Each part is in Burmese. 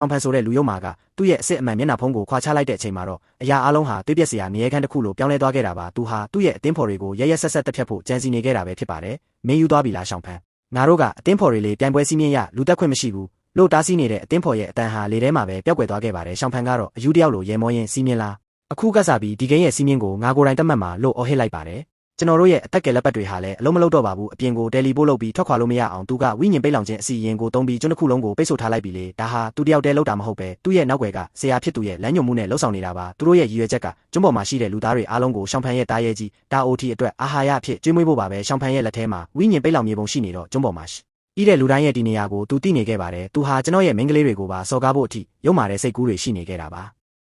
အောင်ဖန်ဆိုတဲ့လူယုံမာကသူ့ရဲ့အစ်အမှန်မျက်နှာဖုံးကိုခွာချလိုက်တဲ့အချိန်မှာတော့အရာအလုံးဟာတွေးပြက်စရာနေရခန်းတစ်ခုလိုပြောင်းလဲသွားခဲ့တာပါသူဟာသူ့ရဲ့အသင်းဖော်တွေကိုရရဆက်ဆက်တက်ဖြတ်ဖို့ကြံစီနေခဲ့တာပဲဖြစ်ပါတယ်မင်းယူသွားပြီလားရှောင်းဖန်ငါတို့ကအသင်းဖော်တွေလေပြိုင်ပွဲစီးမြင့်ရလူတက်ခွင့်မရှိဘူးလို့တားဆီးနေတဲ့အသင်းဖော်ရဲ့အတန်ဟာလေထဲမှာပဲပျောက်ကွယ်သွားခဲ့ပါတယ်ရှောင်းဖန်ကတော့အယူတယောက်လိုရေမောရင်စီးမြင့်လားအခုကစားပြီးဒီကိန်းရဲ့စီးမြင့်ကိုငါကိုယ်တိုင်တတ်မှတ်မှာလို့အော်ဟစ်လိုက်ပါတယ်ကျွန်တော်တို့ရဲ့အသက်ကယ်လက်ပတ်တွေဟာလည်းအလုံးမလုံးတော့ပါဘူးအပြင်ကိုတယ်လီပို့လုပ်ပြီးထွက်ခွာလို့မရအောင်သူကဝိညာဉ်ပိတ်လောင်ခြင်းအစီရင်ကိုတုံးပြီးကျွန်းတစ်ခုလုံးကိုပိတ်ဆို့ထားလိုက်ပြီလေဒါဟာသူတယောက်တည်းလောက်တာမဟုတ်ပဲသူ့ရဲ့နောက်ွယ်ကဆရာဖြစ်သူရဲ့လမ်းညွှန်မှုနဲ့လှုပ်ဆောင်နေတာပါသူတို့ရဲ့ရည်ရွယ်ချက်ကကျွန်းပေါ်မှာရှိတဲ့လူသားတွေအားလုံးကိုရှောင်းဖန်ရဲ့တားရဲကြီးတာအိုတီအတွက်အာဟာရအဖြစ်ကျွေးမွေးဖို့ပါပဲရှောင်းဖန်ရဲ့လက်ထဲမှာဝိညာဉ်ပိတ်လောင်မြေပုံရှိနေတော့ကျွန်းပေါ်မှာဤတဲ့လူတိုင်းရဲ့ဒီနေရာကိုသူသိနေခဲ့ပါတယ်သူဟာကျွန်တော်ရဲ့မိန်းကလေးတွေကိုပါစော်ကားဖို့အထိရုံမာတဲ့စိတ်ကူးတွေရှိနေခဲ့တာပ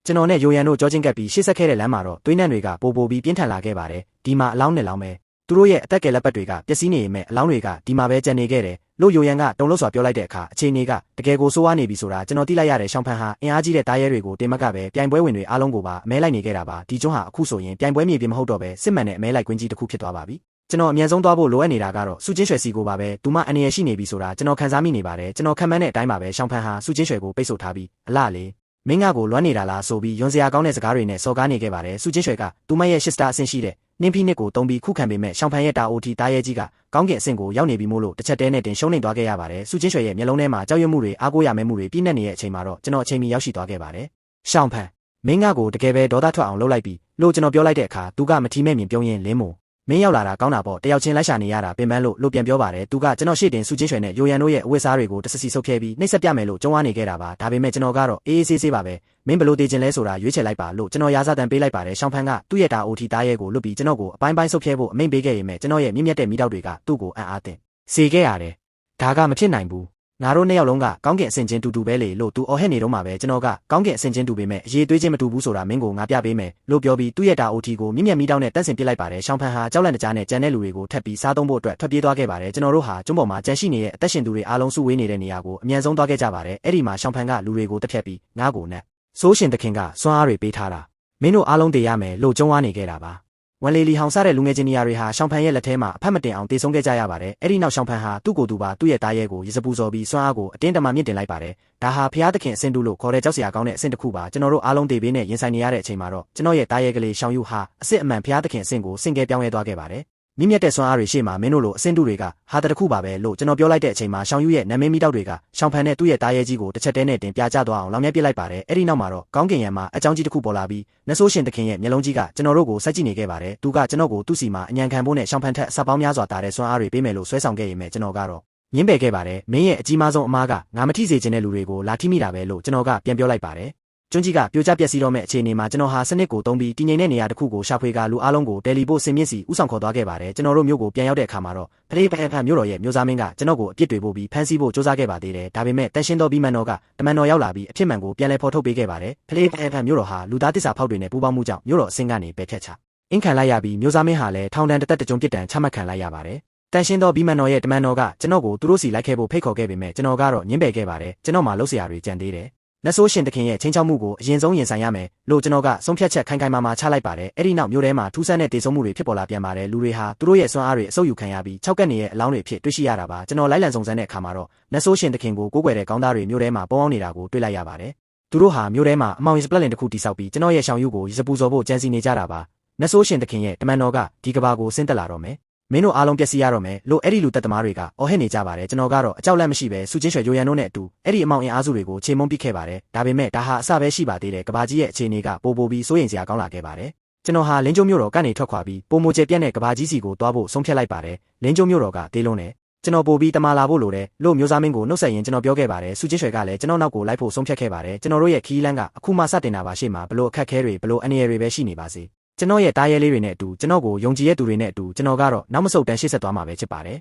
ါကျွန်တော်နဲ့ရိုရန်တို့ကြောချင်းကပ်ပြီးရှေ့ဆက်ခဲ့တဲ့လမ်းမှာတော့သွေးနှံတွေကပိုပြီးပြင်းထန်လာခဲ့ပါတယ်ဒီမှာအလောင်းနဲ့လောင်းပဲသူတို့ရဲ့အသက်ကယ်လက်ပတ်တွေကပျက်စီးနေရင်မဲ့အလောင်းတွေကဒီမှာပဲကျန်နေခဲ့တယ်လို့ရိုရန်ကတုံလို့စွာပြောလိုက်တဲ့အခါအခြေအနေကတကယ်ကိုဆိုးဝါးနေပြီဆိုတာကျွန်တော်သိလိုက်ရတဲ့ရှောင်းဖန်ဟာအင်အားကြီးတဲ့တားရဲတွေကိုတင်မကပဲပြိုင်ပွဲဝင်တွေအားလုံးကိုပါအမဲလိုက်နေခဲ့တာပါဒီကျွန်းဟာအခုဆိုရင်ပြိုင်ပွဲမြေပြင်မဟုတ်တော့ပဲစစ်မှန်တဲ့အမဲလိုက်ကွင်းကြီးတစ်ခုဖြစ်သွားပါပြီကျွန်တော်အမြန်ဆုံးသွားဖို့လိုအပ်နေတာကတော့စုချင်းရွှေစီကိုပါပဲသူမအနေရရှိနေပြီဆိုတာကျွန်တော်ခံစားမိနေပါတယ်ကျွန်တော်ခံမှန်းတဲ့အတိုင်းပါပဲရှောင်းဖန်ဟာစုချင်းရွှေကိုပိတ်ဆို့ထားပြီးအလားလေမင်းကကိုလွမ်းနေတာလားဆိုပြီးယွန်စရာကောင်းတဲ့စကားတွေနဲ့စော်ကားနေခဲ့ပါတယ်စုချင်းရွှေကသူမရဲ့ရှစ်စတာအဆင့်ရှိတဲ့နှင်းဖိနစ်ကိုတုံးပြီးခုခံပေမဲ့ရှောင်းဖန်ရဲ့တာအိုတီတားရဲကြီးကကောင်းကင်အဆင့်ကိုရောက်နေပြီမို့လို့တစ်ချက်တည်းနဲ့တင်ရှုံးနေသွားခဲ့ရပါတယ်စုချင်းရွှေရဲ့မျက်လုံးထဲမှာကြောက်ရွံ့မှုတွေအားကိုးရမဲမှုတွေပြည့်နှက်နေတဲ့အချိန်မှာတော့ကျွန်တော်အချိန်မီရောက်ရှိသွားခဲ့ပါတယ်ရှောင်းဖန်မင်းကကိုတကယ်ပဲဒေါသထွက်အောင်လုပ်လိုက်ပြီလို့ကျွန်တော်ပြောလိုက်တဲ့အခါသူကမထီမဲ့မြင်ပြုံးရင်လင်းမို့မင်းရောက်လာတာကောင်းတာပေါ့တယောက်ချင်းလိုက်ရှာနေရတာပင်ပန်းလို့ပြန်ပြောပါတယ်သူကကျွန်တော်ရှေ့တင်စုချင်းရွှေနဲ့ရိုရန်တို့ရဲ့အဝတ်စားတွေကိုတဆစီဆုပ်ခဲပြီးနှိပ်စက်ပြမယ်လို့ကြုံဝါနေခဲ့တာပါဒါပေမဲ့ကျွန်တော်ကတော့အေးဆေးပါပဲမင်းဘလို့တည်ခြင်းလဲဆိုတာရွေးချယ်လိုက်ပါလို့ကျွန်တော်ရာဇသံပေးလိုက်ပါတယ်ရှောင်းဖန်ကသူ့ရဲ့တာအိုတီတားရဲကိုလွတ်ပြီးကျွန်တော်ကိုအပိုင်းဆုပ်ခဲဖို့အမိန့်ပေးခဲ့ရင်မဲ့ကျွန်တော်ရဲ့မြင့်မြတ်တဲ့မိတောက်တွေကသူ့ကိုအံ့အားသင့်စေခဲ့ရတယ်ဒါကမဖြစ်နိုင်ဘူးငါတို့နှစ်ယောက်လုံးကကောင်းကင်အဆင့်ချင်းတူတူပဲလေလို့သူအော်ဟစ်နေတော့မှပဲကျွန်တော်ကကောင်းကင်အဆင့်ချင်းတူပေမဲ့အရေးသွေးချင်းမတူဘူးဆိုတာမင်းကိုငါပြပေးမယ်လို့ပြောပြီးသူ့ရဲ့တာအိုတီကိုမြင့်မြတ်မိတောက်နဲ့တန်းစင်ပစ်လိုက်ပါတယ်ရှောင်းဖန်ဟာကြောက်လန့်တကြားနဲ့ကြံတဲ့လူတွေကိုထပ်ပြီးစားသုံးဖို့အတွက်ထွက်ပြေးသွားခဲ့ပါတယ်ကျွန်တော်တို့ဟာကျွန်းပေါ်မှာကြံရှိနေတဲ့အသက်ရှင်သူတွေအားလုံးစုဝေးနေတဲ့နေရာကိုအမြန်ဆုံးသွားခဲ့ကြပါတယ်အဲ့ဒီမှာရှောင်းဖန်ကလူတွေကိုတက်ဖြတ်ပြီးငါ့ကိုနဲ့ဆိုးရှင်သခင်ကစွမ်းအားတွေပေးထားတာမင်းတို့အားလုံးတည်ရမယ်လို့ကြုံဝါနေခဲ့တာပါဝန်လီလီဟောင်စားတဲ့လူငယ်ချင်းတွေဟာရှောင်းဖန်ရဲ့လက်ထဲမှာအဖက်မတင်အောင်တေဆုံးခဲ့ကြရပါတယ်အဲ့ဒီနောက်ရှောင်းဖန်ဟာသူ့ကိုယ်သူပါသူ့ရဲ့တားရဲကိုရေစပူစော်ပြီးစွမ်းအားကိုအတင်းတမမြင့်တင်လိုက်ပါတယ်ဒါဟာဖျားသခင်အဆင့်တူလို့ခေါ်တဲ့ကြောက်စရာကောင်းတဲ့အဆင့်တစ်ခုပါကျွန်တော်တို့အားလုံးတေဘေးနဲ့ရင်ဆိုင်နေရတဲ့အချိန်မှာတော့ကျွန်တော်ရဲ့တားရဲကလေးရှောင်းယူဟာအစ်အမှန်ဖျားသခင်အဆင့်ကိုဆင့်ကဲပြောင်းလဲသွားခဲ့ပါတယ်မြင့်မြတ်တဲ့စွမ်းအားတွေရှေ့မှာမင်းတို့လိုအဆင့်တူတွေကဟာတခုပါပဲလို့ကျွန်တော်ပြောလိုက်တဲ့အချိန်မှာရှောင်းယူရဲ့နာမည်မိတောက်တွေကရှောင်းဖန်နဲ့သူ့ရဲ့တားရဲကြီးကိုတစ်ချက်တည်းနဲ့တင်ပြကြသွားအောင်လောင်မြက်ပစ်လိုက်ပါတယ်အဲ့ဒီနောက်မှာတော့ကောင်းကင်ရံမှာအကြောင်းကြီးတစ်ခုပေါ်လာပြီးနဆိုးရှင်သခင်ရဲ့မျက်လုံးကြီးကကျွန်တော်တို့ကိုစိုက်ကြည့်နေခဲ့ပါတယ်သူကကျွန်တော်ကိုသူ့စီမှာအညံခံဖို့နဲ့ရှောင်းဖန်ထက်အစပေါင်းများစွာတာတဲ့စွမ်းအားတွေပေးမယ်လို့ဆွဲဆောင်ခဲ့ရင်မဲ့ကျွန်တော်ကတော့ညင်းပယ်ခဲ့ပါတယ်မင်းရဲ့အကြီးမားဆုံးအမားကငါမထိစေချင်တဲ့လူတွေကိုလာထိမိတာပဲလို့ကျွန်တော်ကပြန်ပြောလိုက်ပါတယ်ကျွန်းကြီးကပြိုကျပျက်စီးတော့မဲ့အခြေအနေမှာကျွန်တော်ဟာစနစ်ကိုတုံးပြီးတည်ငြိမ်တဲ့နေရာတစ်ခုကိုရှာဖွေကလူအားလုံးကိုတယ်လီပို့ဆင်မြင့်စီဥဆောင်ခေါ်သွားခဲ့ပါတယ်ကျွန်တော်တို့မျိုးကိုပြန်ရောက်တဲ့အခါမှာတော့ဖလေးဖန်မျိုးတော်ရဲ့မျိုးသားမင်းကကျွန်တော်ကိုအပြစ်တွေပို့ပြီးဖမ်းဆီးဖို့စ조사ခဲ့ပါသေးတယ်ဒါပေမဲ့တန်ရှင်းသောဘီမန်တော်ကတမန်တော်ရောက်လာပြီးအဖြစ်မှန်ကိုပြန်လည်ဖော်ထုတ်ပေးခဲ့ပါတယ်ဖလေးဖန်မျိုးတော်ဟာလူသားတစ္ဆာဖောက်တွေနဲ့ပူးပေါင်းမှုကြောင့်မျိုးတော်အဆင့်ကနေပယ်ဖြတ်ချအင်းခံလိုက်ရပြီးမျိုးသားမင်းဟာလည်းထောင်ဒဏ်တစ်သက်တကြုံပြစ်ဒဏ်ချမှတ်ခံလိုက်ရပါတယ်တန်ရှင်းသောဘီမန်တော်ရဲ့တမန်တော်ကကျွန်တော်ကိုသူတို့စီလိုက်ခဲ့ဖို့ဖိတ်ခေါ်ခဲ့ပေမဲ့ကျွန်တော်ကတော့ညှင်းပယ်ခဲ့ပါတယ်ကျွန်တော်မှလှုပ်ရှားတွေကြံသေးတယ်နဆိုးရှင်သခင်ရဲ့ချင်းချောက်မှုကိုအရင်ဆုံးရင်ဆိုင်ရမယ်လို့ကျွန်တော်ကဆုံးဖြတ်ချက်ခိုင်ခိုင်မာမာချလိုက်ပါတယ်အဲ့ဒီနောက်မျိုးထဲမှာထူးဆန်းတဲ့တေဆုံးမှုတွေဖြစ်ပေါ်လာပြန်ပါတယ်လူတွေဟာသူတို့ရဲ့စွမ်းအားတွေအဆုပ်ယူခံရပြီး၆ကက်နေရဲ့အလောင်းတွေဖြစ်တွေ့ရှိရတာပါကျွန်တော်လိုက်လံစုံစမ်းတဲ့အခါမှာတော့နဆိုးရှင်သခင်ကိုကိုးကွယ်တဲ့ကောင်းသားတွေမျိုးထဲမှာပေါအောင်နေတာကိုတွေ့လိုက်ရပါတယ်သူတို့ဟာမျိုးထဲမှာအမောင်ရင်စပလက်လင်တစ်ခုတိဆောက်ပြီးကျွန်တော်ရဲ့ရှောင်ယူကိုစပူစော်ဖို့ကြံစီနေကြတာပါနဆိုးရှင်သခင်ရဲ့တမန်တော်ကဒီကဘာကိုဆင်းသက်လာတော့မယ်မင်းတို့အားလုံးပျက်စီးရတော့မယ်လို့အဲ့ဒီလူတက်သမားတွေကအော်ဟစ်နေကြပါတယ်ကျွန်တော်ကတော့အကြောက်လက်မရှိပဲစုချင်းရွှေရိုရန်တို့နဲ့အတူအဲ့ဒီအမောင်အင်အားစုတွေကိုခြေမုံပစ်ခဲ့ပါတယ်ဒါပေမဲ့ဒါဟာအစပဲရှိပါသေးတယ်ကဘာကြီးရဲ့အခြေအနေကပိုပြီးစိုးရိမ်စရာကောင်းလာခဲ့ပါတယ်ကျွန်တော်ဟာလင်းကျုံမြို့တော်ကနေထွက်ခွာပြီးပိုမိုကျပြန့်တဲ့ကဘာကြီးစီကိုတွားဖို့ဆုံးဖြတ်လိုက်ပါတယ်လင်းကျုံမြို့တော်ကတေးလုံးနဲ့ကျွန်တော်ပိုပြီးတမာလာဖို့လိုတယ်လို့မျိုးသားမင်းကိုနှုတ်ဆက်ရင်ကျွန်တော်ပြောခဲ့ပါတယ်စုချင်းရွှေကလည်းကျွန်တော်နောက်ကိုလိုက်ဖို့ဆုံးဖြတ်ခဲ့ပါတယ်ကျွန်တော်တို့ရဲ့ခီးလန်းကအခုမှစတင်တာပါရှေ့မှာဘလို့အခက်ခဲတွေဘလို့အနေရတွေပဲရှိနေပါစေကျွန်တော်ရဲ့တားရဲလေးတွေနဲ့အတူကျွန်တော်ကိုယုံကြည်ရဲ့သူတွေနဲ့အတူကျွန်တော်ကတော့နောက်မဆုတ်တန်းရှေ့ဆက်သွားမှာပဲဖြစ်ပါတယ်